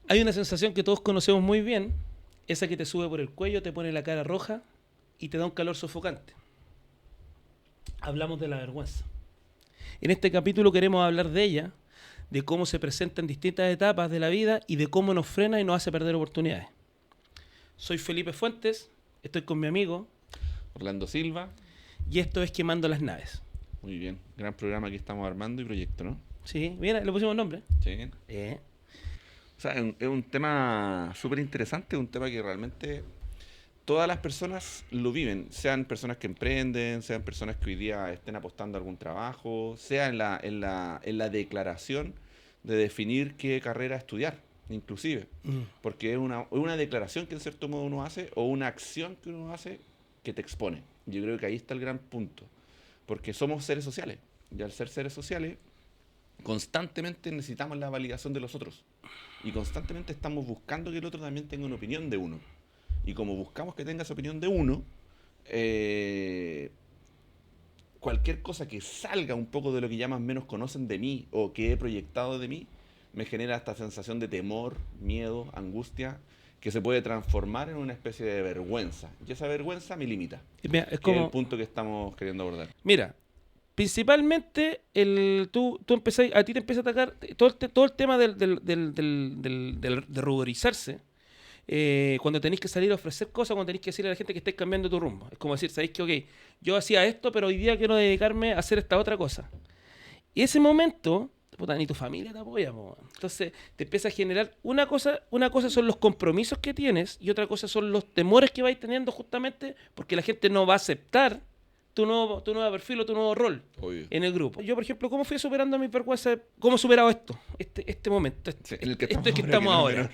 Hay una sensación que todos conocemos muy bien, esa que te sube por el cuello, te pone la cara roja y te da un calor sofocante. Hablamos de la vergüenza. En este capítulo queremos hablar de ella, de cómo se presenta en distintas etapas de la vida y de cómo nos frena y nos hace perder oportunidades. Soy Felipe Fuentes, estoy con mi amigo Orlando Silva. y esto es Quemando las Naves. Muy bien. Gran programa que estamos armando y proyecto, ¿no? Sí, mira, le pusimos nombre. Sí. Eh, O sea, es un tema súper interesante, un tema que realmente todas las personas lo viven, sean personas que emprenden, sean personas que hoy día estén apostando a algún trabajo, sea en la declaración de definir qué carrera estudiar, inclusive. Porque es una declaración que en cierto modo uno hace o una acción que uno hace que te expone. Yo creo que ahí está el gran punto. Porque somos seres sociales. Y al ser seres sociales, constantemente necesitamos la validación de los otros. Y constantemente estamos buscando que el otro también tenga una opinión de uno. Y como buscamos que tenga esa opinión de uno, cualquier cosa que salga un poco de lo que ya más o menos conocen de mí o que he proyectado de mí, me genera esta sensación de temor, miedo, angustia, que se puede transformar en una especie de vergüenza. Y esa vergüenza me limita, mira, es que es el como, punto que estamos queriendo abordar. mira, principalmente tú empezás, a ti te empieza a atacar todo el tema de ruborizarse. Cuando tenéis que salir a ofrecer cosas, cuando tenéis que decirle a la gente que estáis cambiando tu rumbo. Es como decir, sabéis que, ok, yo hacía esto, pero hoy día quiero dedicarme a hacer esta otra cosa. Y ese momento, puta, ni tu familia te apoya, po. Entonces te empieza a generar una cosa son los compromisos que tienes y otra cosa son los temores que vais teniendo justamente porque la gente no va a aceptar tu nuevo perfil o tu nuevo rol Obvio. en el grupo. Yo, por ejemplo, ¿cómo fui superando mi vergüenza? ¿Cómo he superado esto? Este momento, Sí, en el que esto estamos que ahora, estamos que no es ahora. menor.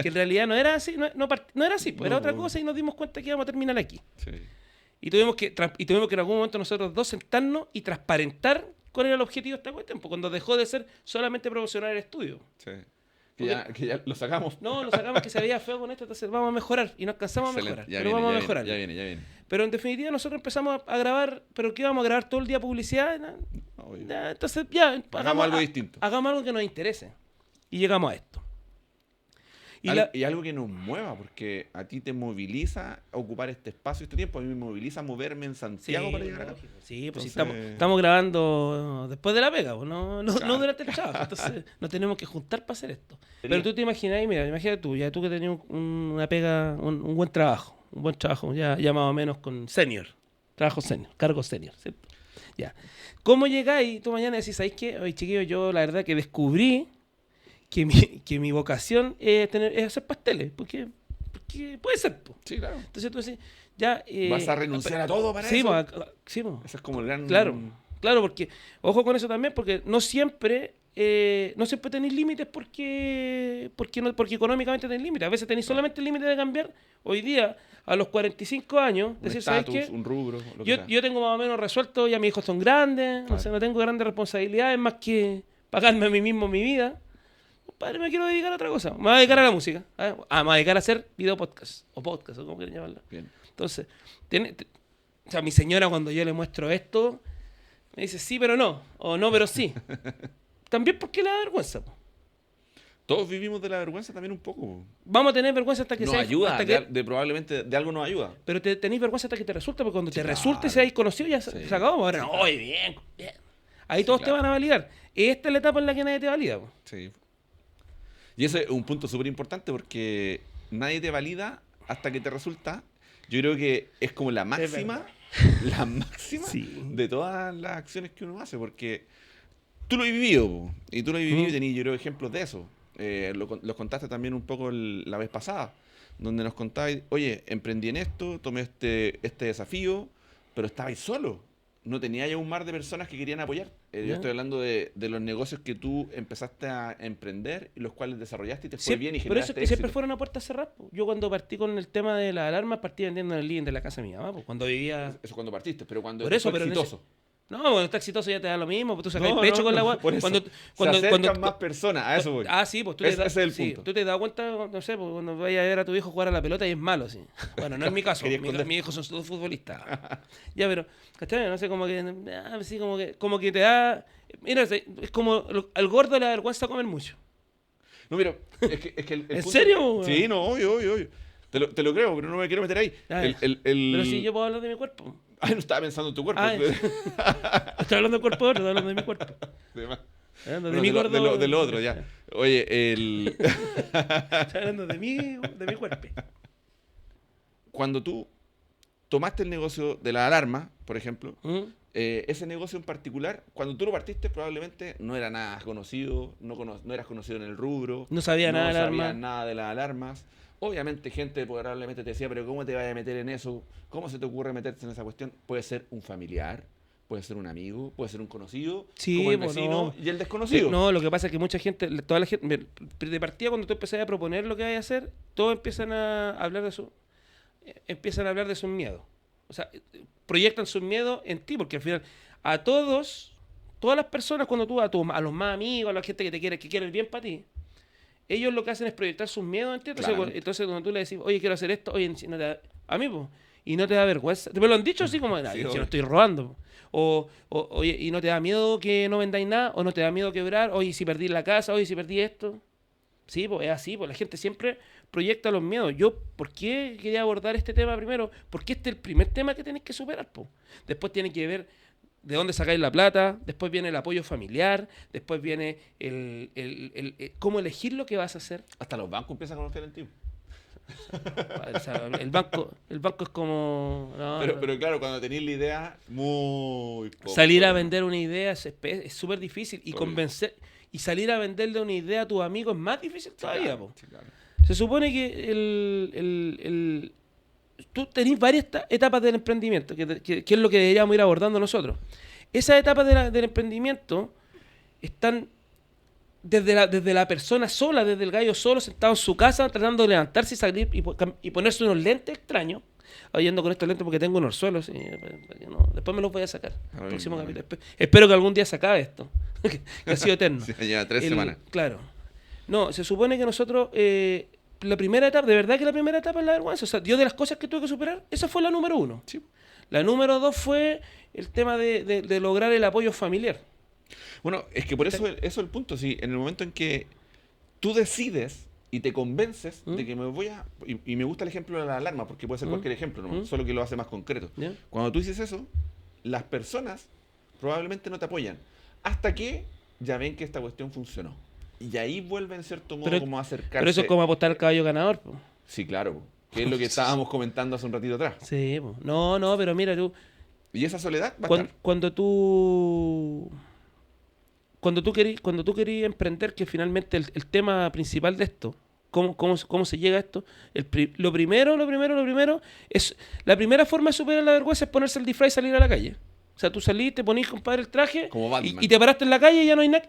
Que en realidad no era así, no era así, pues era No, otra po. cosa y nos dimos cuenta que íbamos a terminar aquí. Sí. Y tuvimos que en algún momento nosotros dos sentarnos y transparentar cuál era el objetivo de esta cuestión, pues cuando dejó de ser solamente promocionar el estudio. Sí. Que ya lo sacamos. No, nos sacamos que se veía feo con esto, entonces vamos a mejorar. Y nos cansamos a Excelente. mejorar, Ya pero viene, vamos a ya mejorar. viene, ya viene, ya viene. Pero en definitiva nosotros empezamos a grabar, pero ¿qué íbamos a grabar todo el día publicidad? Obvio. Entonces ya, Hagamos algo distinto. Hagamos algo que nos interese. Y llegamos a esto. Y algo que nos mueva, porque a ti te moviliza ocupar este espacio, este tiempo. A mí me moviliza moverme en Santiago para llegar acá. lógico. Sí, pues si Entonces, estamos grabando después de la pega, pues, no Claro. durante el trabajo. Entonces nos tenemos que juntar para hacer esto. Pero tú te imaginas, mira, imagínate tú, ya tú que tenías una pega, un buen trabajo, ya más o menos con senior, trabajo senior, cargo senior, ¿cierto? Ya. ¿Cómo llegáis tú mañana y decís, ¿sabéis qué? Oye, chiquillo, yo la verdad que descubrí que mi vocación es hacer pasteles, porque puede ser, pues. sí, claro. Entonces tú decís, ya... Vas a renunciar a todo para sí, eso. Sí, po. Ese es como el gran... Claro, porque, ojo con eso también, porque no siempre tenéis límites porque económicamente tenéis límites. A veces tenéis solamente el límite de cambiar. Hoy día, a los 45 años, Un decir, ¿sabes estatus, qué? un rubro, lo que Yo, sea. yo tengo más o menos resuelto, ya mis hijos son grandes, no Claro. sé, no tengo grandes responsabilidades más que pagarme a mí mismo mi vida. Padre, me quiero dedicar a otra cosa. Me voy a dedicar a la música. Me voy a dedicar a hacer video podcast. O podcast, o como quieran llamarlo. Bien. Entonces, o sea, mi señora cuando yo le muestro esto, me dice sí, pero no. O no, pero sí. También porque le da vergüenza. Po. Todos vivimos de la vergüenza también un poco. Vamos a tener vergüenza hasta que Nos sea... ayuda, hasta que, probablemente de algo nos ayuda. pero tenéis vergüenza hasta que te resulta, porque cuando Sí, te claro. resulte y seáis conocido ya Sí. se acabó. Ahora, Sí, no, claro. oye, bien, bien. Ahí Sí, todos claro. te van a validar. Esta es la etapa en la que nadie te valida. Po. Sí. Y ese es un punto súper importante porque nadie te valida hasta que te resulta. Yo creo que es como la máxima Sí. de todas las acciones que uno hace, porque tú lo has vivido, po, y tú lo has vivido y tenías, yo creo, ejemplos de eso. Los contaste también un poco la vez pasada, donde nos contabais, oye, emprendí en esto, tomé este desafío, pero estabais solo. No tenía ya un mar de personas que querían apoyar. Yo Ya. estoy hablando de los negocios que tú empezaste a emprender y los cuales desarrollaste y te fue Sí, bien y pero eso generaste es que siempre éxito. fueron a puertas cerradas. Po. Yo cuando partí con el tema de las alarmas, partí vendiendo en el living de la casa de mi mamá. Po. Cuando vivía... Eso cuando partiste, pero cuando Por eso, fue pero en ese- exitoso. No, cuando está exitoso ya te da lo mismo, pues tú sacas No, el pecho no, con la no, agua. por eso. Cuando, Se cuando, acercan cuando, más personas, a eso voy. sí, pues Ese es el punto. tú te das cuenta, no sé, pues, cuando vayas a ver a tu hijo jugar a la pelota y es malo, sí. Bueno, no es mi caso, Quería esconder. mis hijos son todos futbolistas. Ya, pero, ¿cachai? No sé, así como que te da... Mira, es como al gordo le da vergüenza comer mucho. No, pero es que el ¿En punto- serio? Sí, no, obvio. Te lo creo, pero no me quiero meter ahí. Ah, Pero si yo puedo hablar de mi cuerpo. Ay, no estaba pensando en tu cuerpo. Ah, estoy hablando del cuerpo de otro, estoy hablando de mi cuerpo. De más. Estoy hablando de Bueno, mi gordo. del otro, ya. Oye, Estoy hablando de mi cuerpo. cuando tú tomaste el negocio de la alarma, por ejemplo, ¿Mm? ese negocio en particular, cuando tú lo partiste, probablemente no era nada conocido, no eras conocido en el rubro, No sabía nada de la sabías alarma. nada de las alarmas. Obviamente, gente probablemente te decía, pero ¿cómo te vas a meter en eso? ¿Cómo se te ocurre meterte en esa cuestión? Puede ser un familiar, puede ser un amigo, puede ser un conocido, Sí, como el pues, vecino no. y el desconocido. No, lo que pasa es que mucha gente, toda la gente, de partida cuando tú empezás a proponer lo que vayas a hacer, todos empiezan a hablar de empiezan a hablar de sus miedos. O sea, proyectan sus miedos en ti, porque al final a todas las personas, cuando tú a los más amigos, a la gente que quiere el bien para ti, ellos lo que hacen es proyectar sus miedos en ti. Entonces, Claro. entonces cuando tú le decís, oye, quiero hacer esto, oye, si no te da, a mí, pues, y no te da vergüenza. Me lo han dicho así como, Sí, si obvio. no estoy robando. Po. Oye, y no te da miedo que no vendáis nada, o no te da miedo quebrar, oye, si perdí la casa, oye, si perdí esto. Sí, pues es así, pues la gente siempre proyecta los miedos. Yo, ¿por qué quería abordar este tema primero? Porque este es el primer tema que tenéis que superar, pues. Después tiene que ver de dónde sacáis la plata, después viene el apoyo familiar, después viene cómo elegir lo que vas a hacer. Hasta los bancos empiezan a confiar en ti. O sea, el banco es como... no, no. Pero claro, cuando tenéis la idea, muy poco. Salir a vender una idea es súper difícil y Obvio. convencer... Y salir a venderle una idea a tus amigos es más difícil todavía, Claro, po. sí, claro. Se supone que tú tenés varias etapas del emprendimiento, que es lo que deberíamos ir abordando nosotros. Esas etapas del emprendimiento están desde la persona sola, desde el gallo solo, sentado en su casa, tratando de levantarse y salir y ponerse unos lentes extraños. Yendo con estos lentes porque tengo unos suelos. Después me los voy a sacar. El próximo capítulo. Espero que algún día se acabe esto. Que ha sido eterno. Sí, lleva 3 semanas. Claro. No, se supone que nosotros, la primera etapa, de verdad que la primera etapa es la vergüenza. O sea, yo de las cosas que tuve que superar, esa fue la número 1. Sí. La número 2 fue el tema de lograr el apoyo familiar. Bueno, es que por eso es el punto. Sí, en el momento en que tú decides y te convences de que me voy a... Y me gusta el ejemplo de la alarma, porque puede ser cualquier ejemplo, ¿no? Solo que lo hace más concreto. ¿Ya? Cuando tú dices eso, las personas probablemente no te apoyan. Hasta que ya ven que esta cuestión funcionó. Y ahí vuelve en cierto modo como a acercarse. Pero eso es como apostar al caballo ganador, po. Sí, claro. Que es lo que estábamos comentando hace un ratito atrás. Sí, po. No, pero mira tú. Y esa soledad va a Cuando, estar. cuando tú querías emprender, que finalmente el tema principal de esto, cómo se llega a esto, lo primero es, la primera forma de superar la vergüenza es ponerse el disfraz y salir a la calle. O sea, tú salís, te ponís, compadre, el traje Como Batman. y te paraste en la calle y ya no hay nada,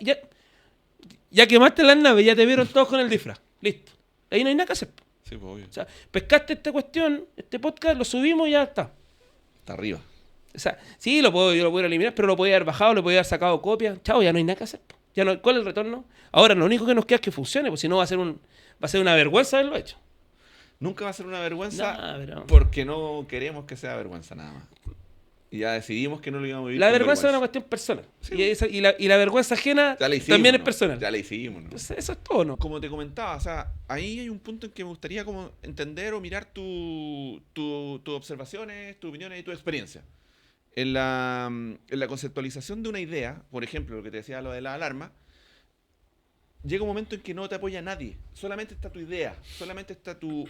ya quemaste las naves, ya te vieron todos con el disfraz. Listo. Ahí no hay nada que hacer. Sí, pues obvio. O sea, pescaste esta cuestión, este podcast, lo subimos y ya está. Está arriba. O sea, sí, yo lo puedo eliminar, pero lo podía haber bajado, lo podía haber sacado copia. Chao, ya no hay nada que hacer. Ya no, ¿cuál es el retorno? Ahora, lo único que nos queda es que funcione, pues si no va a ser una vergüenza haberlo hecho. Nunca va a ser una vergüenza No, pero... porque no queremos que sea vergüenza nada más. Y ya decidimos que no lo íbamos a vivir. La con vergüenza es una cuestión personal. Sí. Y la vergüenza ajena Ya la hicimos, también ¿no? es personal. Ya la hicimos, ¿no? Entonces, eso es todo, ¿no? Como te comentaba, o sea, ahí hay un punto en que me gustaría como entender o mirar tus observaciones, tus opiniones y tu experiencia. En la conceptualización de una idea, por ejemplo, lo que te decía lo de la alarma, llega un momento en que no te apoya nadie. Solamente está tu idea, solamente está tu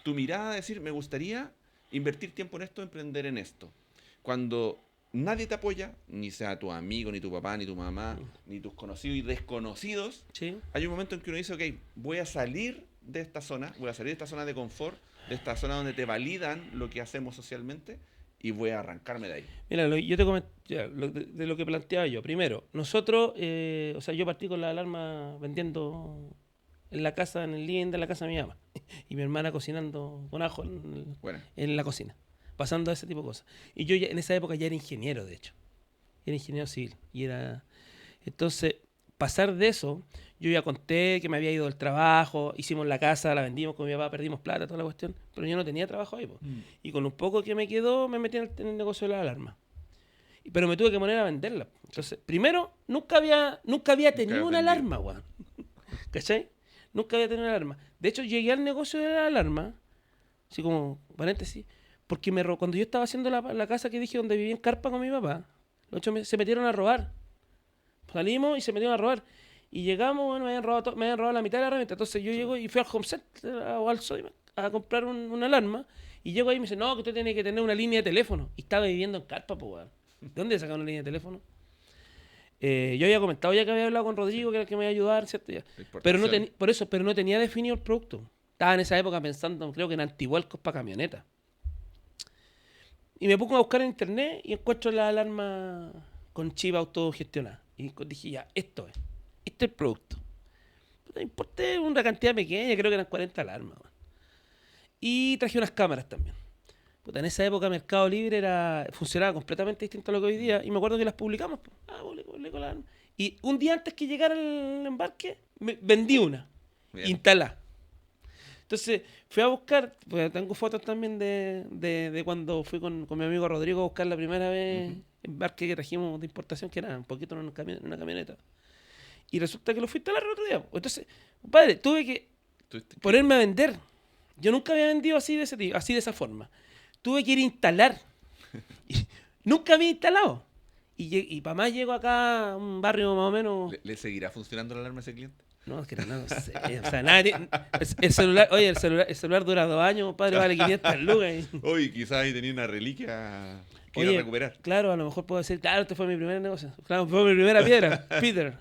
mirada de decir, me gustaría invertir tiempo en esto, emprender en esto. Cuando nadie te apoya, ni sea tu amigo, ni tu papá, ni tu mamá, ni tus conocidos y desconocidos, Sí. hay un momento en que uno dice, ok, voy a salir de esta zona de confort, de esta zona donde te validan lo que hacemos socialmente y voy a arrancarme de ahí. Mira, yo te comento de lo que planteaba yo. Primero, nosotros, o sea, yo partí con la alarma vendiendo en la casa, en el living de la casa de mi mamá. Y mi hermana cocinando con ajo Bueno, en la cocina. Pasando a ese tipo de cosas. Y yo en esa época ya era ingeniero, de hecho. Era ingeniero civil. Entonces, pasar de eso, yo ya conté que me había ido del trabajo, hicimos la casa, la vendimos con mi papá, perdimos plata, toda la cuestión. Pero yo no tenía trabajo ahí, po. Y con un poco que me quedó, me metí en el negocio de la alarma. Pero me tuve que poner a venderla. Entonces, primero, nunca había tenido una vendido. alarma, weón. ¿Cachai? Nunca había tenido una alarma. De hecho, llegué al negocio de la alarma, así como paréntesis, porque cuando yo estaba haciendo la casa que dije donde vivía en carpa con mi papá, los 8 meses se metieron a robar. Salimos y se metieron a robar. Y llegamos, bueno, me habían robado la mitad de la herramienta. Entonces yo llego y fui al Home Center o al Sodimac a comprar una alarma. Y llego ahí y me dice, no, que usted tiene que tener una línea de teléfono. Y estaba viviendo en carpa, pues, weón. ¿De dónde sacaron una línea de teléfono? Yo había comentado ya que había hablado con Rodrigo, que era el que me iba a ayudar, ¿cierto? Ya. Pero no tenía definido el producto. Estaba en esa época pensando, creo que en antivuelcos para camionetas. Y me pongo a buscar en internet y encuentro la alarma con chip autogestionada. Y dije, ya, esto es el producto. Importé una cantidad pequeña, creo que eran 40 alarmas. Man. Y traje unas cámaras también. En esa época Mercado Libre funcionaba completamente distinto a lo que hoy día. Y me acuerdo que las publicamos. Publico la alarma. Y un día antes que llegara el embarque, vendí una. Instalada. Entonces fui a buscar, pues tengo fotos también de cuando fui con mi amigo Rodrigo a buscar la primera vez embarque que trajimos de importación, que era un poquito en una camioneta. Y resulta que lo fui a instalar el otro día. Entonces, compadre, tuve que ponerme a vender. Yo nunca había vendido así de esa forma. Tuve que ir a instalar. Nunca había instalado. Y para más llego acá a un barrio más o menos... ¿Le seguirá funcionando la alarma a ese cliente? No, es que no sé. O sea, el celular dura 2 años, padre, vale 500 lucas. Oye, quizás ahí tenía una reliquia que ir a recuperar. Claro, a lo mejor puedo decir, claro, este fue mi primer negocio. Claro, fue mi primera piedra, Peter.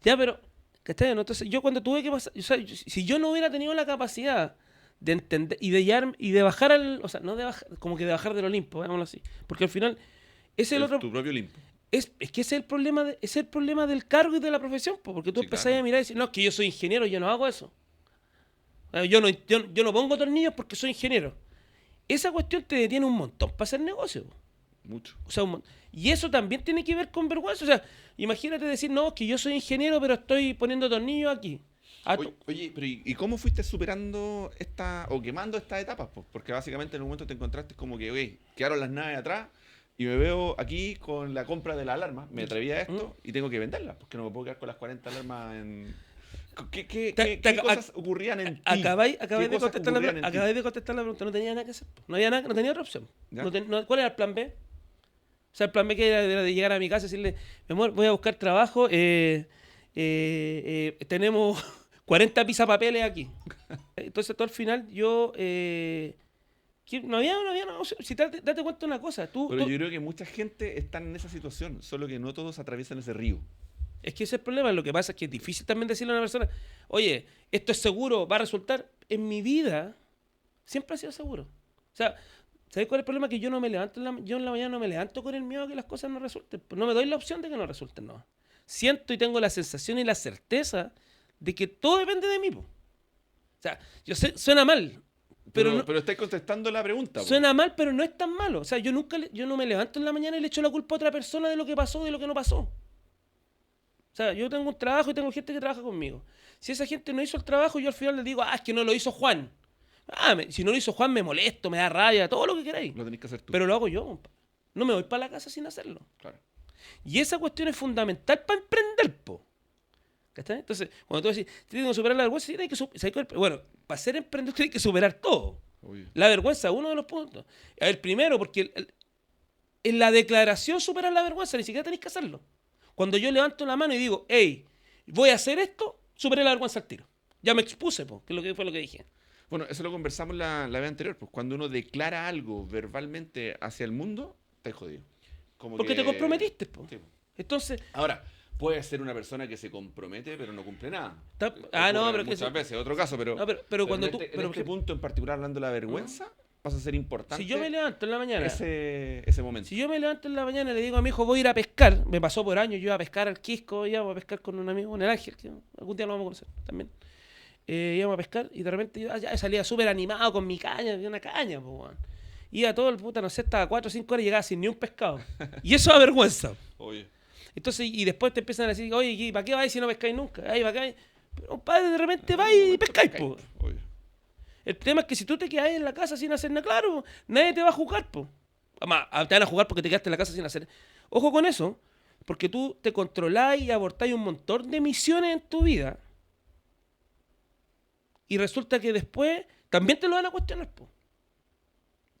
Ya, pero, ¿cachai? ¿No? Entonces, yo cuando tuve que pasar, o sea, si yo no hubiera tenido la capacidad de entender y de bajar o sea, no de bajar, como que de bajar del Olimpo, digámoslo así. Porque al final, es el otro... Tu propio Olimpo. Es que ese es el problema del cargo y de la profesión, porque tú empezás a mirar y decir, no, es que yo soy ingeniero, yo no hago eso. Yo no pongo tornillos porque soy ingeniero. Esa cuestión te detiene un montón para hacer negocio. Mucho. O sea, y eso también tiene que ver con vergüenza. O sea, imagínate decir, no, que yo soy ingeniero, pero estoy poniendo tornillos aquí. Oye, pero ¿y cómo fuiste superando o quemando estas etapas? Porque básicamente en un momento te encontraste como que, oye, quedaron las naves atrás. Y me veo aquí con la compra de la alarma. Me atreví a esto y tengo que venderla. Porque no me puedo quedar con las 40 alarmas en... ¿Qué cosas ocurrían en ti? Acabáis de contestar la pregunta. No tenía nada que hacer. No tenía otra opción. ¿Cuál era el plan B? O sea, el plan B que era de llegar a mi casa y decirle, mi amor, voy a buscar trabajo. Tenemos 40 pisapapeles aquí. Entonces, todo al final yo... No había si date cuenta de una cosa. Pero yo creo que mucha gente está en esa situación, solo que no todos atraviesan ese río. Es que ese es el problema. Lo que pasa es que es difícil también decirle a una persona, oye, esto es seguro, va a resultar. En mi vida siempre ha sido seguro. O sea, ¿sabes cuál es el problema? Que yo no me levanto yo en la mañana no me levanto con el miedo a que las cosas no resulten. No me doy la opción de que no resulten, no. Siento y tengo la sensación y la certeza de que todo depende de mí. O sea, yo sé, suena mal. Pero estáis contestando la pregunta. Suena mal, pero no es tan malo. O sea, yo no me levanto en la mañana y le echo la culpa a otra persona de lo que pasó, de lo que no pasó. O sea, yo tengo un trabajo y tengo gente que trabaja conmigo. Si esa gente no hizo el trabajo, yo al final le digo, es que no lo hizo Juan. Si no lo hizo Juan, me molesto, me da rabia, todo lo que queráis. Lo tenés que hacer tú. Pero lo hago yo, compadre. No me voy para la casa sin hacerlo. Claro. Y esa cuestión es fundamental para emprender, po. ¿Cachai? Entonces, cuando tú decís, tienes que superar la vergüenza, tienes que bueno, para ser emprendedor tienes que superar todo. Obvio. La vergüenza es uno de los puntos. El primero, porque en la declaración superar la vergüenza, ni siquiera tenés que hacerlo. Cuando yo levanto la mano y digo, hey, voy a hacer esto, superé la vergüenza al tiro. Ya me expuse, que es lo que fue lo que dije. Bueno, eso lo conversamos la vez anterior. Pues cuando uno declara algo verbalmente hacia el mundo, te jodido. Porque te comprometiste, po. Sí. Entonces... Ahora... Puede ser una persona que se compromete, pero no cumple nada. Pero muchas veces, otro caso, pero cuando en este punto en particular, hablando de la vergüenza, pasa a ser importante. Si yo me levanto en la mañana, ese momento. Si yo me levanto en la mañana y le digo a mi hijo, voy a ir a pescar, me pasó por años, yo iba a pescar al Quisco, íbamos a pescar con un amigo, con el Ángel, que algún día lo vamos a conocer también. Íbamos a pescar y de repente yo ya salía súper animado con mi caña, una caña, pues, bueno. Iba todo el puta, no sé, estaba 4 o 5 horas y llegaba sin ni un pescado. Y eso da vergüenza. Oye. Entonces, y después te empiezan a decir, oye, ¿para qué vais si no pescáis nunca? Ay, ¿para qué? Pero padre, de repente vais y pescáis, po. El tema es que si tú te quedas en la casa sin hacer nada, claro, nadie te va a jugar, po. Además, te van a jugar porque te quedaste en la casa sin hacer. Ojo con eso, porque tú te controlás y abortáis un montón de misiones en tu vida y resulta que después también te lo van a cuestionar, po.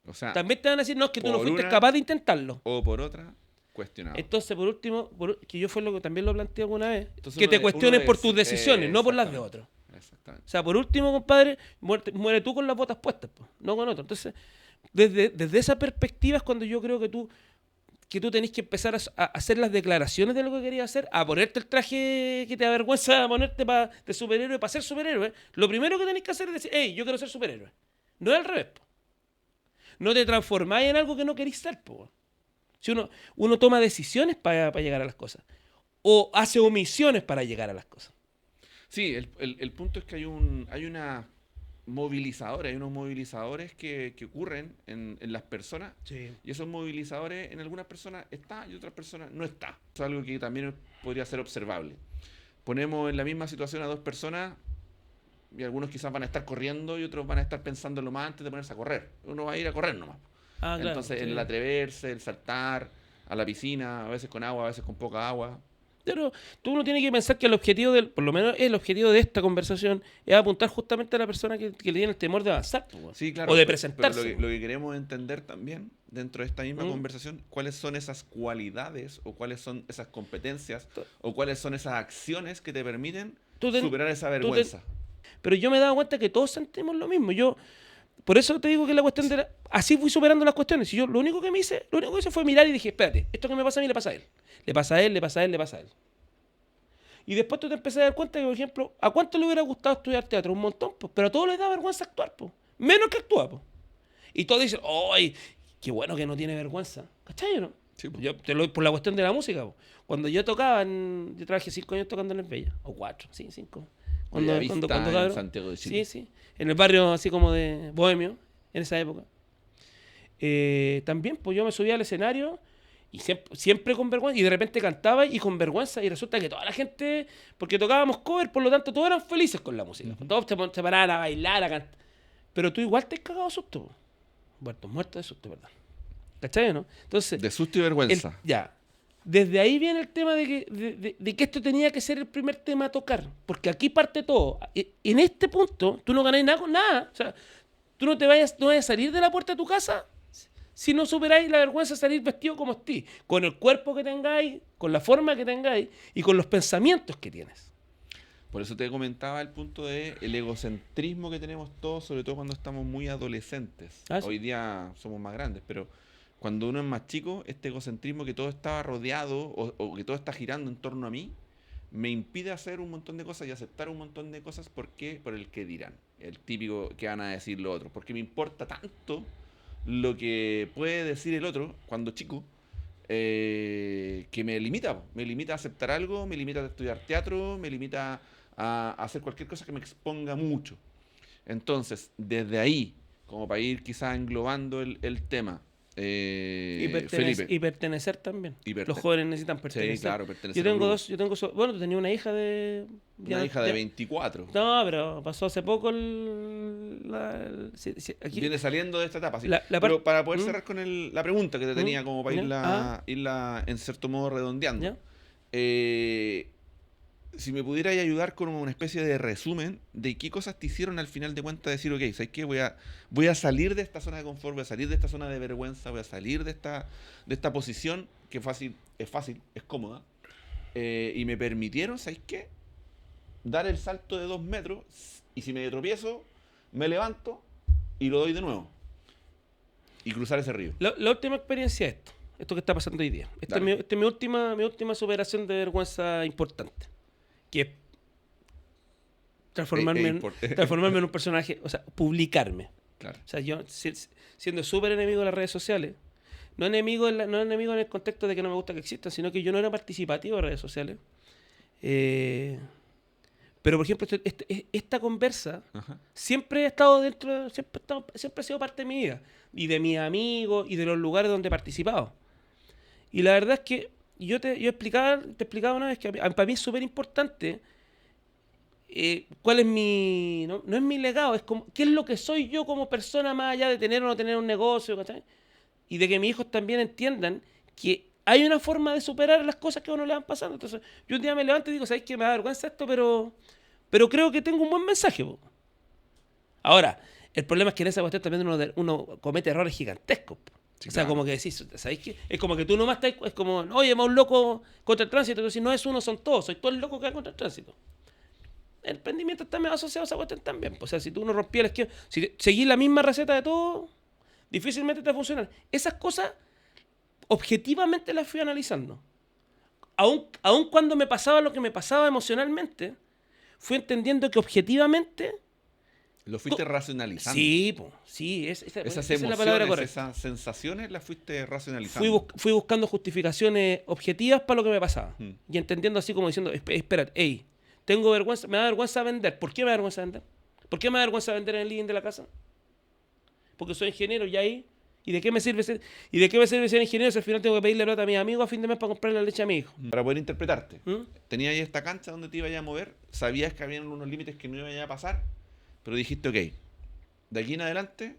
O sea, También te van a decir, no, es que tú no por fuiste una- capaz de intentarlo. o por otra, cuestionado. Entonces, por último, que yo fue lo que también lo planteé alguna vez, Entonces que uno te de- cuestionen uno por de- tus decisiones, no por las de exactamente, otros. Exactamente. O sea, por último, compadre, muere tú con las botas puestas, po, no con otro. Entonces, desde esa perspectiva es cuando yo creo que tú tenés que empezar a hacer las declaraciones de lo que querías hacer, a ponerte el traje que te avergüenza ponerte de superhéroe para ser superhéroe. Lo primero que tenés que hacer es decir, hey, yo quiero ser superhéroe. No es al revés, po. No te transformáis en algo que no querís ser, po. Si uno toma decisiones para llegar a las cosas. O hace omisiones para llegar a las cosas. Sí, el punto es que hay una movilizadora, hay unos movilizadores que ocurren en las personas, Sí. y esos movilizadores en algunas personas está y otras personas no está. Es algo que también podría ser observable. Ponemos en la misma situación a dos personas y algunos quizás van a estar corriendo y otros van a estar pensándolo más antes de ponerse a correr. Uno va a ir a correr nomás. Ah, claro. Entonces, Sí. el atreverse, el saltar a la piscina, a veces con agua, a veces con poca agua. Pero tú uno tiene que pensar que el objetivo por lo menos el objetivo de esta conversación es apuntar justamente a la persona que le tiene el temor de avanzar, po, weón. Sí, claro. O de Pero presentarse. lo que queremos entender también dentro de esta misma Mm. conversación, cuáles son esas cualidades o cuáles son esas competencias o cuáles son esas acciones que te permiten superar esa vergüenza. Pero yo me he dado cuenta que todos sentimos lo mismo. Por eso te digo que la cuestión de así fui superando las cuestiones. Y yo lo único que hice fue mirar y dije, espérate, esto que me pasa a mí le pasa a él. Le pasa a él, le pasa a él, le pasa a él. Y después tú te empecé a dar cuenta que, por ejemplo, ¿a cuánto le hubiera gustado estudiar teatro? Un montón, pues. Pero a todos les da vergüenza actuar, pues. Menos que actúa, pues. Y todos dicen, ¡ay! Qué bueno que no tiene vergüenza. ¿Cachai o no? Sí, po. Yo por la cuestión de la música, pues. Cuando yo tocaba, yo trabajé 5 años tocando en el Bella. O 4, sí, 5. Bellavista, en cabrón. Santiago de Chile. Sí, sí. En el barrio así como de Bohemio, en esa época. También, pues yo me subía al escenario y siempre con vergüenza. Y de repente cantaba y con vergüenza. Y resulta que toda la gente, porque tocábamos cover, por lo tanto todos eran felices con la música. Todos se paraban a bailar, a cantar. Pero tú igual te has cagado de susto, po. Muerto de susto, ¿verdad? ¿Cachai o no? Entonces, De susto y vergüenza. ya. Desde ahí viene el tema de que esto tenía que ser el primer tema a tocar. Porque aquí parte todo. En este punto, tú no ganás nada con nada. O sea, tú no vayas a salir de la puerta de tu casa si no superáis la vergüenza de salir vestido como estés. Con el cuerpo que tengáis, con la forma que tengáis y con los pensamientos que tienes. Por eso te comentaba el punto de el egocentrismo que tenemos todos, sobre todo cuando estamos muy adolescentes. Ah, sí. Hoy día somos más grandes, pero cuando uno es más chico, este egocentrismo que todo estaba rodeado o que todo está girando en torno a mí, me impide hacer un montón de cosas y aceptar un montón de cosas porque por el que dirán, el típico que van a decir los otros, porque me importa tanto lo que puede decir el otro cuando chico, que me limita a aceptar algo, me limita a estudiar teatro, me limita a hacer cualquier cosa que me exponga mucho. Entonces, desde ahí, como para ir quizás englobando el tema, Felipe. Y pertenecer también. Los jóvenes necesitan pertenecer. Sí, claro, pertenecer Yo al tengo grupo. bueno, tú tenías una hija Una hija de 24. No, pero pasó hace poco aquí. Viene saliendo de esta etapa, sí. La Pero par- para poder ¿Mm? cerrar con la pregunta que te tenía, como para ¿Ya? irla en cierto modo redondeando. ¿Ya? Si me pudieras ayudar con una especie de resumen de qué cosas te hicieron al final de cuentas decir, ok, ¿sabes qué? Voy a salir de esta zona de confort, voy a salir de esta zona de vergüenza, voy a salir de esta posición que es fácil, es cómoda. Y me permitieron, ¿sabes qué? Dar el salto de 2 metros y si me tropiezo, me levanto y lo doy de nuevo. Y cruzar ese río. La última experiencia es esto que está pasando hoy día. Esta es mi última superación de vergüenza importante. Que es transformarme en un personaje, o sea, publicarme. Claro. O sea, yo siendo súper enemigo de las redes sociales, no enemigo en el contexto de que no me gusta que existan, sino que yo no era participativo de redes sociales. Pero, por ejemplo, esta conversa Ajá. siempre ha estado siempre ha sido parte de mi vida, y de mis amigos, y de los lugares donde he participado. Y la verdad es que te explicaba una vez que para mí es súper importante cuál es no es mi legado, es como, qué es lo que soy yo como persona más allá de tener o no tener un negocio, ¿cachai? Y de que mis hijos también entiendan que hay una forma de superar las cosas que a uno le van pasando. Entonces, yo un día me levanto y digo, ¿sabes qué? Me da vergüenza esto, pero creo que tengo un buen mensaje, po. Ahora, el problema es que en esa cuestión también uno comete errores gigantescos. Po. Sí, O sea, claro. como que decís, ¿sabéis qué? Es como que tú nomás estás, es como, oye, va un loco contra el tránsito, tú decís, no es uno, son todos, soy todo el loco que va contra el tránsito. El emprendimiento está medio asociado a esa cuestión también. Po. O sea, si tú no rompías el esquema, si seguís la misma receta de todo, difícilmente te va a funcionar. Esas cosas, objetivamente las fui analizando. Aun cuando me pasaba lo que me pasaba emocionalmente, fui entendiendo que objetivamente. Lo fuiste racionalizando. Sí, po, sí, Esas esa es la emociones, palabra correcta. esas sensaciones las fuiste racionalizando. Fui buscando justificaciones objetivas para lo que me pasaba. Mm. Y entendiendo así como diciendo, espérate, hey, tengo vergüenza, me da vergüenza vender. ¿Por qué me da vergüenza vender? ¿Por qué me da vergüenza vender en el living de la casa? Porque soy ingeniero y ahí. ¿Y de qué me sirve ser ingeniero si al final tengo que pedirle plata a mis amigos a fin de mes para comprarle la leche a mi hijo? Para poder interpretarte. ¿Mm? Tenías ahí esta cancha donde te ibas a mover, sabías que habían unos límites que no iban a pasar, pero dijiste, ok, de aquí en adelante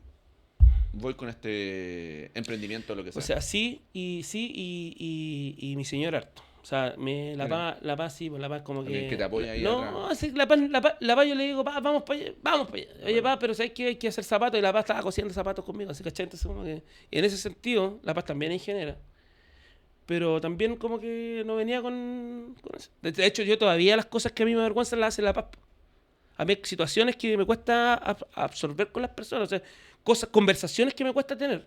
voy con este emprendimiento o lo que sea. O sea, y mi señor harto. O sea, la paz sí, pues la paz como Alguien que... que te apoya ahí No, atrás. sí, la paz yo le digo, paz, vamos para allá, vamos para allá. Oye, paz, pero ¿sabes qué? Hay que hacer zapatos y la paz estaba cosiendo zapatos conmigo, así, ¿cachai? Entonces como que... En ese sentido, la paz también es ingeniera. Pero también como que no venía con eso. De hecho, yo todavía las cosas que a mí me avergüenzan las hace la paz. A mí hay situaciones que me cuesta absorber con las personas, o sea, conversaciones que me cuesta tener.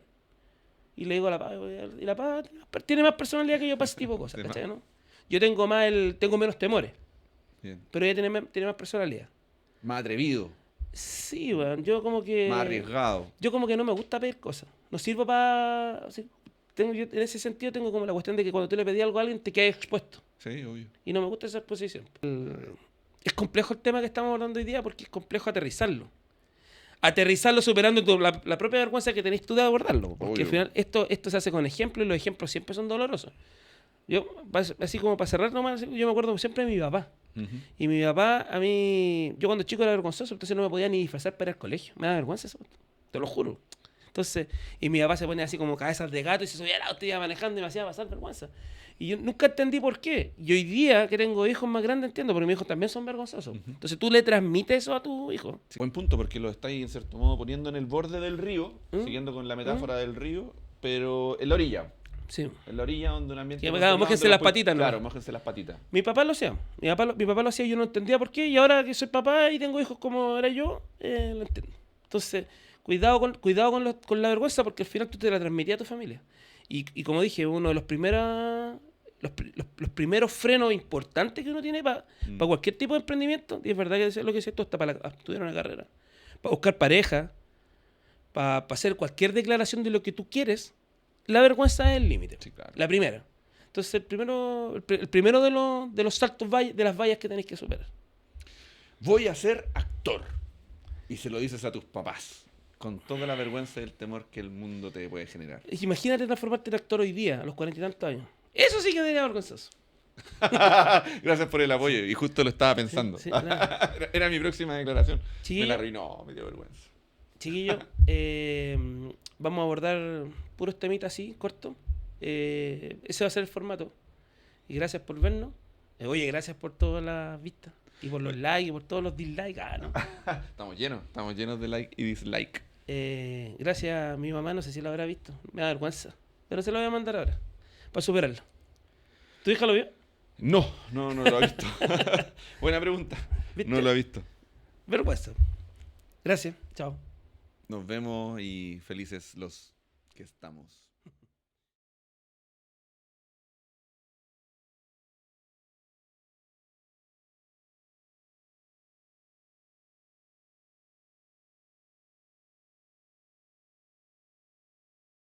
Y le digo a la paz, y la paz tiene más personalidad que yo para ese tipo de cosas, Sí, ¿cachai? ¿No? Yo tengo tengo menos temores, Bien. pero ella tiene más personalidad. Más atrevido, Sí, weón, yo como que... más arriesgado. Yo como que no me gusta pedir cosas. No sirvo para... en ese sentido tengo como la cuestión de que cuando tú le pedís algo a alguien te quedas expuesto. Sí, obvio. Y no me gusta esa exposición. Es complejo el tema que estamos abordando hoy día porque es complejo aterrizarlo. Aterrizarlo superando la propia vergüenza que tenés tú de abordarlo. Porque Obvio. al final esto se hace con ejemplos y los ejemplos siempre son dolorosos. Yo, así como para cerrar nomás, yo me acuerdo siempre de mi papá. Ujú. Y mi papá, a mí, yo cuando chico era vergonzoso, entonces no me podía ni disfrazar para ir al colegio. Me da vergüenza eso, te lo juro. Entonces, y mi papá se ponía así como cabezas de gato y se subía al auto y iba manejando y me hacía pasar vergüenza. Y yo nunca entendí por qué. Y hoy día que tengo hijos más grandes entiendo, porque mis hijos también son vergonzosos. Entonces tú le transmites eso a tu hijo. Sí. Buen punto, porque lo estáis en cierto modo poniendo en el borde del río, ¿Mm? siguiendo con la metáfora del río, pero en la orilla. Sí. En la orilla donde un ambiente... Que, controlado, mójense donde las los patitas, ¿no? Claro, mójense las patitas. Mi papá lo hacía. Mi papá lo hacía y yo no entendía por qué. Y ahora que soy papá y tengo hijos como era yo, lo entiendo. Entonces, cuidado con la vergüenza porque al final tú te la transmitías a tu familia. Y como dije, uno de los primeros frenos importantes que uno tiene para cualquier tipo de emprendimiento, y es verdad que lo que dices tú, hasta para estudiar una carrera, para buscar pareja, para hacer cualquier declaración de lo que tú quieres, la vergüenza es el límite. Sí, claro. La primera. Entonces, el primero de los saltos de las vallas que tenés que superar. Voy a ser actor. Y se lo dices a tus papás. Con toda la vergüenza y el temor que el mundo te puede generar. Imagínate transformarte en actor hoy día, a los 40 y tantos años. Eso sí que sería vergonzoso. Gracias por el apoyo. Y justo lo estaba pensando. Sí, claro. Era mi próxima declaración. Sí. Me la arruinó, me dio vergüenza. Chiquillos, vamos a abordar puros temitas así, cortos. Ese va a ser el formato. Y gracias por vernos. Oye, gracias por todas las vistas. Y por los likes, y por todos los dislikes. ¿No? Estamos llenos de like y dislike. Gracias a mi mamá, no sé si lo habrá visto. Me da vergüenza. Pero se lo voy a mandar ahora. Para superarlo. ¿Tu hija lo vio? No lo ha visto. Buena pregunta. ¿Viste? No lo ha visto. Vergüenza. Gracias. Chao. Nos vemos y felices los que estamos.